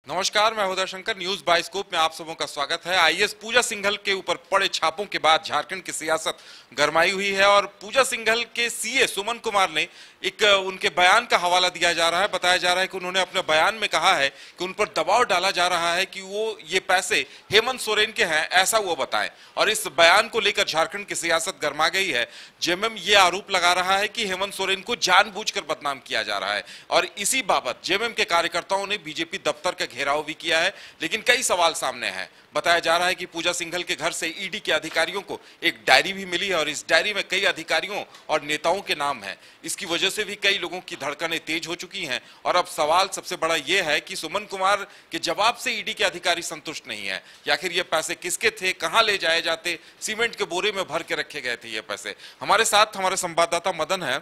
नमस्कार, मैं हृदय शंकर। न्यूज बाइस्कोप में आप सबों का स्वागत है। आईएएस पूजा सिंघल के ऊपर पड़े छापों के बाद झारखंड की सियासत गरमाई हुई है और पूजा सिंघल के सीए सुमन कुमार ने एक उनके बयान का हवाला दिया जा रहा है। बताया जा रहा है कि उन्होंने अपने बयान में कहा है कि उन पर दबाव डाला जा रहा है कि वो ये पैसे हेमंत सोरेन के हैं, ऐसा वो बताएं। और इस बयान को लेकर झारखंड की सियासत गरमा गई है। जेएमएम ये आरोप लगा रहा है कि हेमंत सोरेन को जानबूझकर बदनाम किया जा रहा है और इसी बाबत जेएमएम के कार्यकर्ताओं ने बीजेपी दफ्तर का घेराव भी किया है, लेकिन कई सवाल सामने हैं। बताया जा रहा है कि पूजा सिंघल के घर से ईडी के अधिकारियों को एक डायरी भी मिली है और इस डायरी में कई अधिकारियों और नेताओं के नाम हैं। इसकी वजह से भी कई लोगों की धड़कनें तेज हो चुकी हैं और अब सवाल सबसे बड़ा यह है कि सुमन कुमार के जवाब से ईडी के अधिकारी संतुष्ट नहीं है। या आखिर ये पैसे किसके थे, कहां ले जाए जाते? सीमेंट के बोरे में भर के रखे गए थे ये पैसे। हमारे साथ हमारे संवाददाता मदन है।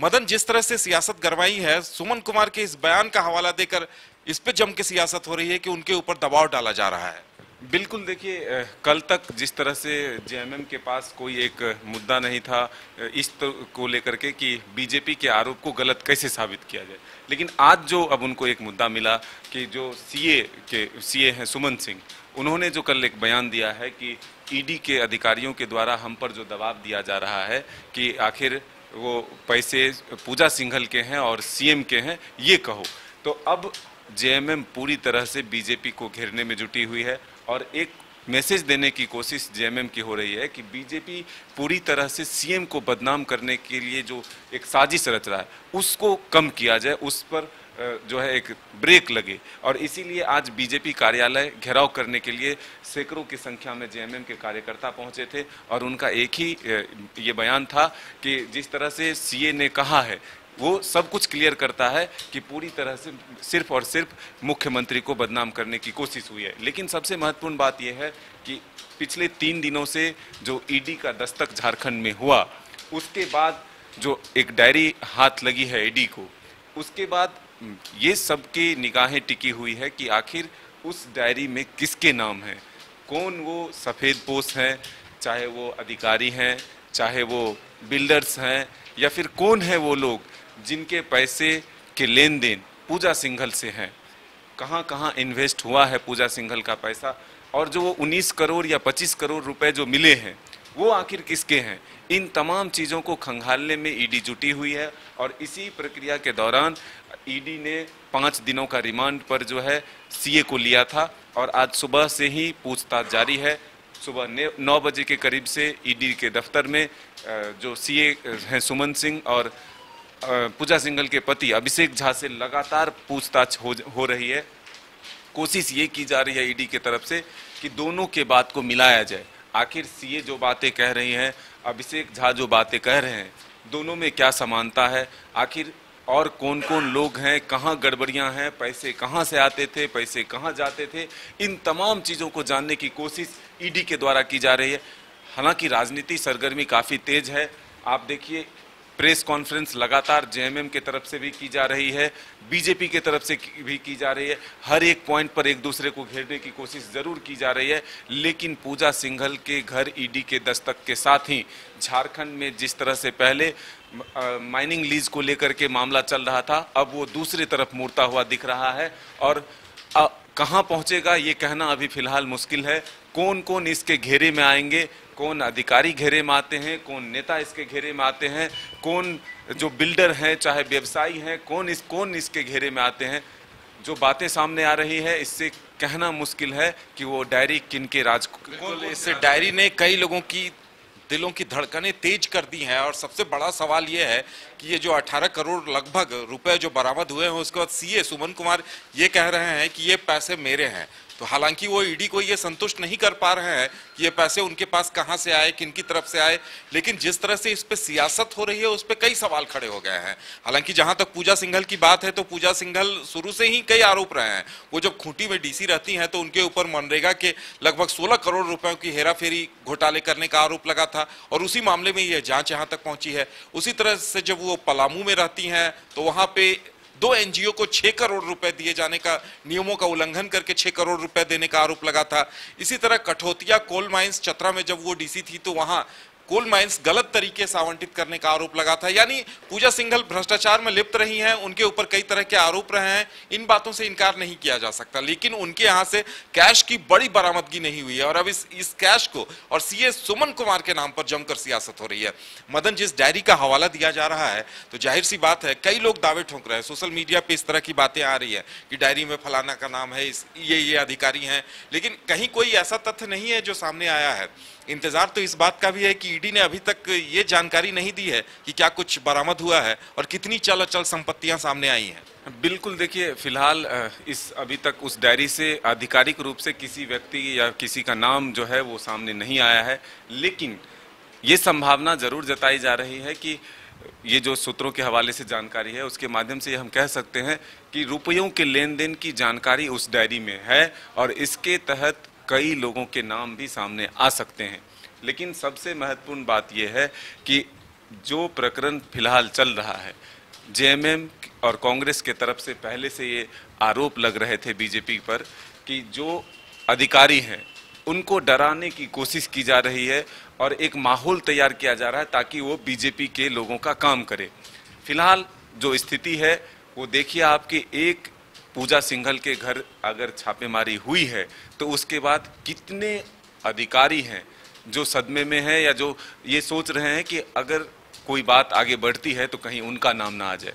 मदन, जिस तरह से सियासत गरमाई है, सुमन कुमार के इस बयान का हवाला देकर इस पे जम के सियासत हो रही है कि उनके ऊपर दबाव डाला जा रहा है। बिल्कुल, देखिए, कल तक जिस तरह से जेएमएम के पास कोई एक मुद्दा नहीं था इस को लेकर के कि बीजेपी के आरोप को गलत कैसे साबित किया जाए, लेकिन आज जो अब उनको एक मुद्दा मिला कि जो सीए हैं सुमन सिंह, उन्होंने जो कल एक बयान दिया है कि ईडी के अधिकारियों के द्वारा हम पर जो दबाव दिया जा रहा है कि आखिर वो पैसे पूजा सिंघल के हैं और सीएम के हैं, ये कहो। तो अब जेएमएम पूरी तरह से बीजेपी को घेरने में जुटी हुई है और एक मैसेज देने की कोशिश जेएमएम की हो रही है कि बीजेपी पूरी तरह से सीएम को बदनाम करने के लिए जो एक साजिश रच रहा है उसको कम किया जाए, उस पर जो है एक ब्रेक लगे। और इसीलिए आज बीजेपी कार्यालय घेराव करने के लिए सैकड़ों की संख्या में जेएमएम के कार्यकर्ता पहुंचे थे और उनका एक ही ये बयान था कि जिस तरह से सीए ने कहा है वो सब कुछ क्लियर करता है कि पूरी तरह से सिर्फ और सिर्फ मुख्यमंत्री को बदनाम करने की कोशिश हुई है। लेकिन सबसे महत्वपूर्ण बात यह है कि पिछले 3 दिनों से जो ईडी का दस्तक झारखंड में हुआ, उसके बाद जो एक डायरी हाथ लगी है ईडी को, उसके बाद ये सबकी निगाहें टिकी हुई है कि आखिर उस डायरी में किसके नाम हैं, कौन वो सफ़ेद पोश हैं, चाहे वो अधिकारी हैं, चाहे वो बिल्डर्स हैं, या फिर कौन है वो लोग जिनके पैसे के लेन देन पूजा सिंघल से हैं, कहाँ कहाँ इन्वेस्ट हुआ है पूजा सिंघल का पैसा, और जो वो 19 करोड़ या 25 करोड़ रुपए जो मिले हैं वो आखिर किसके हैं। इन तमाम चीज़ों को खंगालने में ईडी जुटी हुई है और इसी प्रक्रिया के दौरान ईडी ने 5 दिनों का रिमांड पर जो है सीए को लिया था और आज सुबह से ही पूछताछ जारी है। सुबह 9 बजे के करीब से ईडी के दफ्तर में जो सीए हैं सुमन सिंह और पूजा सिंघल के पति अभिषेक झा से लगातार पूछताछ हो रही है। कोशिश ये की जा रही है ईडी की तरफ से कि दोनों के बात को मिलाया जाए। आखिर सीए जो बातें कह रही हैं, अभिषेक झा जो बातें कह रहे हैं, दोनों में क्या समानता है, आखिर और कौन कौन लोग हैं, कहाँ गड़बड़ियाँ हैं, पैसे कहाँ से आते थे, पैसे कहाँ जाते थे, इन तमाम चीज़ों को जानने की कोशिश ईडी के द्वारा की जा रही है। हालांकि राजनीति सरगर्मी काफ़ी तेज है। आप देखिए, प्रेस कॉन्फ्रेंस लगातार जेएमएम की तरफ से भी की जा रही है, बीजेपी की तरफ से भी की जा रही है। हर एक पॉइंट पर एक दूसरे को घेरने की कोशिश जरूर की जा रही है, लेकिन पूजा सिंघल के घर ईडी के दस्तक के साथ ही झारखंड में जिस तरह से पहले माइनिंग लीज को लेकर के मामला चल रहा था, अब वो दूसरी तरफ मुड़ता हुआ दिख रहा है और कहाँ पहुँचेगा ये कहना अभी फिलहाल मुश्किल है। कौन कौन इसके घेरे में आएंगे, कौन अधिकारी घेरे में आते हैं, कौन नेता इसके घेरे में आते हैं, कौन जो बिल्डर हैं चाहे व्यवसायी हैं, कौन इसके घेरे में आते हैं, जो बातें सामने आ रही है इससे कहना मुश्किल है कि वो डायरी किन के राज। इस डायरी ने कई लोगों की दिलों की धड़कनें तेज कर दी हैं और सबसे बड़ा सवाल यह है कि ये जो 18 करोड़ लगभग रुपए जो बरामद हुए हैं, उसके बाद सीए सुमन कुमार ये कह रहे हैं कि ये पैसे मेरे हैं। तो हालांकि वो ईडी को ये संतुष्ट नहीं कर पा रहे हैं कि ये पैसे उनके पास कहां से आए, किन की तरफ से आए, लेकिन जिस तरह से इस पे सियासत हो रही है उस पे कई सवाल खड़े हो गए हैं। हालांकि जहां तक पूजा सिंघल की बात है तो पूजा सिंघल शुरू से ही कई आरोप रहे हैं। वो जब खूंटी में डीसी रहती हैं तो उनके ऊपर मनरेगा के लगभग 16 करोड़ रुपयों की हेराफेरी घोटाले करने का आरोप लगा था और उसी मामले में ये जांच यहां तक पहुंची है। उसी तरह से जब वो पलामू में रहती हैं तो वहां पे 2 एनजीओ को 6 करोड़ रुपए दिए जाने का, नियमों का उल्लंघन करके 6 करोड़ रुपए देने का आरोप लगा था। इसी तरह कठौतिया कोल माइंस चतरा में जब वो डीसी थी तो वहां कोल माइंस गलत तरीके से आवंटित करने का आरोप लगा था। यानी पूजा सिंघल भ्रष्टाचार में लिप्त रही हैं, उनके ऊपर कई तरह के आरोप रहे हैं, इन बातों से इनकार नहीं किया जा सकता। लेकिन उनके यहां से कैश की बड़ी बरामदगी नहीं हुई है और अब इस कैश को और सीए सुमन कुमार के नाम पर जमकर सियासत हो रही है। मदन, जिस डायरी का हवाला दिया जा रहा है तो जाहिर सी बात है कई लोग दावे ठोक रहे हैं, सोशल मीडिया पे इस तरह की बातें आ रही है कि डायरी में फलाना का नाम है, ये अधिकारी हैं, लेकिन कहीं कोई ऐसा तथ्य नहीं है जो सामने आया है। इंतजार तो इस बात का भी है कि ईडी ने अभी तक ये जानकारी नहीं दी है कि क्या कुछ बरामद हुआ है और कितनी चल अचल संपत्तियां सामने आई हैं। बिल्कुल, देखिए फिलहाल इस अभी तक उस डायरी से आधिकारिक रूप से किसी व्यक्ति या किसी का नाम जो है वो सामने नहीं आया है, लेकिन ये संभावना जरूर जताई जा रही है कि ये जो सूत्रों के हवाले से जानकारी है उसके माध्यम से हम कह सकते हैं कि रुपयों के लेन देन की जानकारी उस डायरी में है और इसके तहत कई लोगों के नाम भी सामने आ सकते हैं। लेकिन सबसे महत्वपूर्ण बात यह है कि जो प्रकरण फिलहाल चल रहा है, जेएमएम और कांग्रेस के तरफ से पहले से ये आरोप लग रहे थे बीजेपी पर कि जो अधिकारी हैं उनको डराने की कोशिश की जा रही है और एक माहौल तैयार किया जा रहा है ताकि वो बीजेपी के लोगों का काम करे। फिलहाल जो स्थिति है वो देखिए, आपके एक पूजा सिंघल के घर अगर छापेमारी हुई है तो उसके बाद कितने अधिकारी हैं जो सदमे में हैं या जो ये सोच रहे हैं कि अगर कोई बात आगे बढ़ती है तो कहीं उनका नाम ना आ जाए।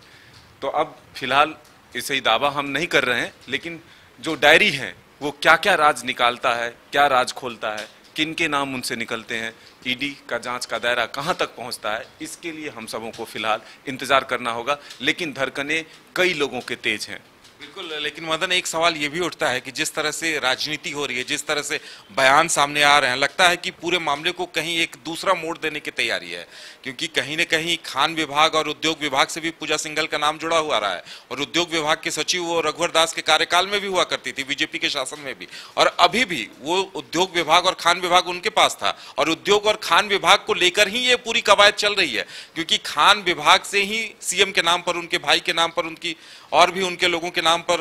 तो अब फिलहाल इसे ही दावा हम नहीं कर रहे हैं, लेकिन जो डायरी है वो क्या क्या राज निकालता है, क्या राज खोलता है, किन के नाम उनसे निकलते हैं, ईडी का जांच का दायरा कहां तक पहुंचता है, इसके लिए हम सबों को फिलहाल इंतजार करना होगा। लेकिन धड़कनें कई लोगों के तेज हैं। बिल्कुल, लेकिन मदन, एक सवाल ये भी उठता है कि जिस तरह से राजनीति हो रही है, जिस तरह से बयान सामने आ रहे हैं, लगता है कि पूरे मामले को कहीं एक दूसरा मोड़ देने की तैयारी है, क्योंकि कहीं न कहीं खान विभाग और उद्योग विभाग से भी पूजा सिंघल का नाम जुड़ा हुआ रहा है और उद्योग विभाग के सचिव वो रघुवर दास के कार्यकाल में भी हुआ करती थी, बीजेपी के शासन में भी, और अभी भी वो उद्योग विभाग और खान विभाग उनके पास था और उद्योग और खान विभाग को लेकर ही ये पूरी कवायद चल रही है, क्योंकि खान विभाग से ही सीएम के नाम पर, उनके भाई के नाम पर, उनकी और भी उनके लोगों के नाम पर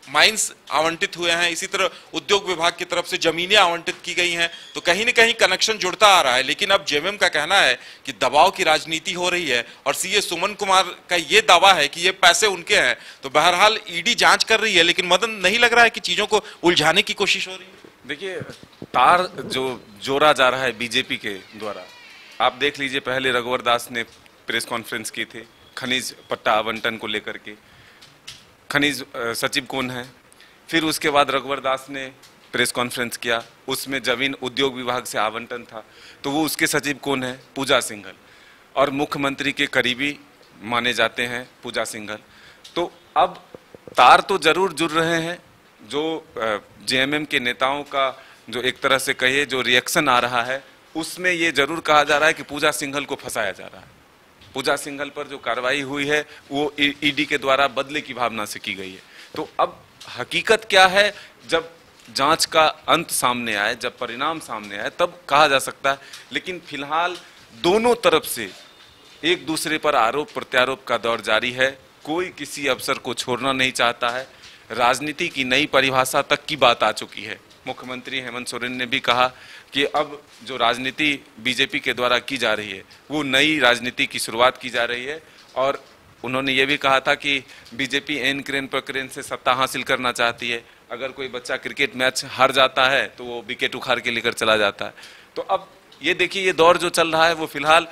माइंस आवंटित हुए हैं। इसी तरह उद्योग विभाग की तरफ से जमीनें आवंटित की गई हैं, तो कहीं न कहीं कनेक्शन जुड़ता आ रहा है। लेकिन अब जेएमएम का कहना है कि दबाव की राजनीति हो रही है और सीए सुमन कुमार का ये दावा है कि ये पैसे उनके हैं। तो बहरहाल ईडी जांच कर रही है, लेकिन मदन, नहीं लग रहा है कि चीजों को उलझाने की कोशिश हो रही है? देखिए, तार जो जोड़ा जा रहा है बीजेपी के द्वारा, आप देख लीजिए, पहले रघुवर दास ने प्रेस कॉन्फ्रेंस की थी खनिज पट्टा आवंटन को लेकर के, खनिज सचिव कौन है। फिर उसके बाद रघुवर दास ने प्रेस कॉन्फ्रेंस किया, उसमें जमीन उद्योग विभाग से आवंटन था, तो वो उसके सचिव कौन है, पूजा सिंघल, और मुख्यमंत्री के करीबी माने जाते हैं पूजा सिंघल। तो अब तार तो जरूर जुड़ रहे हैं। जो जेएमएम के नेताओं का जो एक तरह से कहिए जो रिएक्शन आ रहा है, उसमें ये जरूर कहा जा रहा है कि पूजा सिंघल को फंसाया जा रहा है। पूजा सिंघल पर जो कार्रवाई हुई है वो ईडी के द्वारा बदले की भावना से की गई है। तो अब हकीकत क्या है, जब जांच का अंत सामने आए, जब परिणाम सामने आए, तब कहा जा सकता है। लेकिन फिलहाल दोनों तरफ से एक दूसरे पर आरोप प्रत्यारोप का दौर जारी है। कोई किसी अफसर को छोड़ना नहीं चाहता है। राजनीति की नई परिभाषा तक की बात आ चुकी है। मुख्यमंत्री हेमंत सोरेन ने भी कहा कि अब जो राजनीति बीजेपी के द्वारा की जा रही है वो नई राजनीति की शुरुआत की जा रही है। और उन्होंने ये भी कहा था कि बीजेपी एन क्रेन प्रक्रेन से सत्ता हासिल करना चाहती है। अगर कोई बच्चा क्रिकेट मैच हार जाता है तो वो विकेट उखाड़ के लेकर चला जाता है। तो अब ये देखिए, ये दौर जो चल रहा है वो फिलहाल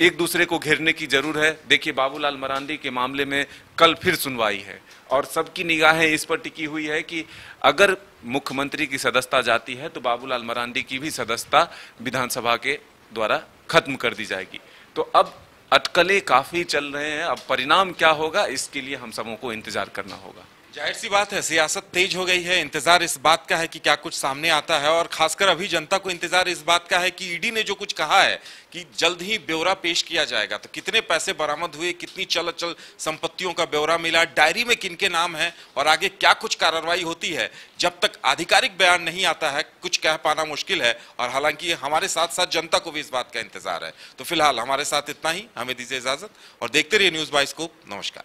एक दूसरे को घेरने की जरूर है। देखिए, बाबूलाल मरांडी के मामले में कल फिर सुनवाई है और सबकी निगाहें इस पर टिकी हुई है कि अगर मुख्यमंत्री की सदस्यता जाती है तो बाबूलाल मरांडी की भी सदस्यता विधानसभा के द्वारा खत्म कर दी जाएगी। तो अब अटकलें काफी चल रहे हैं। अब परिणाम क्या होगा, इसके लिए हम सबों को इंतजार करना होगा। जाहिर सी बात है, सियासत तेज हो गई है। इंतजार इस बात का है कि क्या कुछ सामने आता है और खासकर अभी जनता को इंतजार इस बात का है कि ईडी ने जो कुछ कहा है कि जल्द ही ब्यौरा पेश किया जाएगा, तो कितने पैसे बरामद हुए, कितनी चल अचल संपत्तियों का ब्यौरा मिला, डायरी में किनके नाम है और आगे क्या कुछ कार्रवाई होती है, जब तक आधिकारिक बयान नहीं आता है कुछ कह पाना मुश्किल है। और हालांकि हमारे साथ साथ जनता को भी इस बात का इंतजार है। तो फिलहाल हमारे साथ इतना ही, हमें दीजिए इजाजत और देखते रहिए न्यूज़ बाइस्कोप। नमस्कार।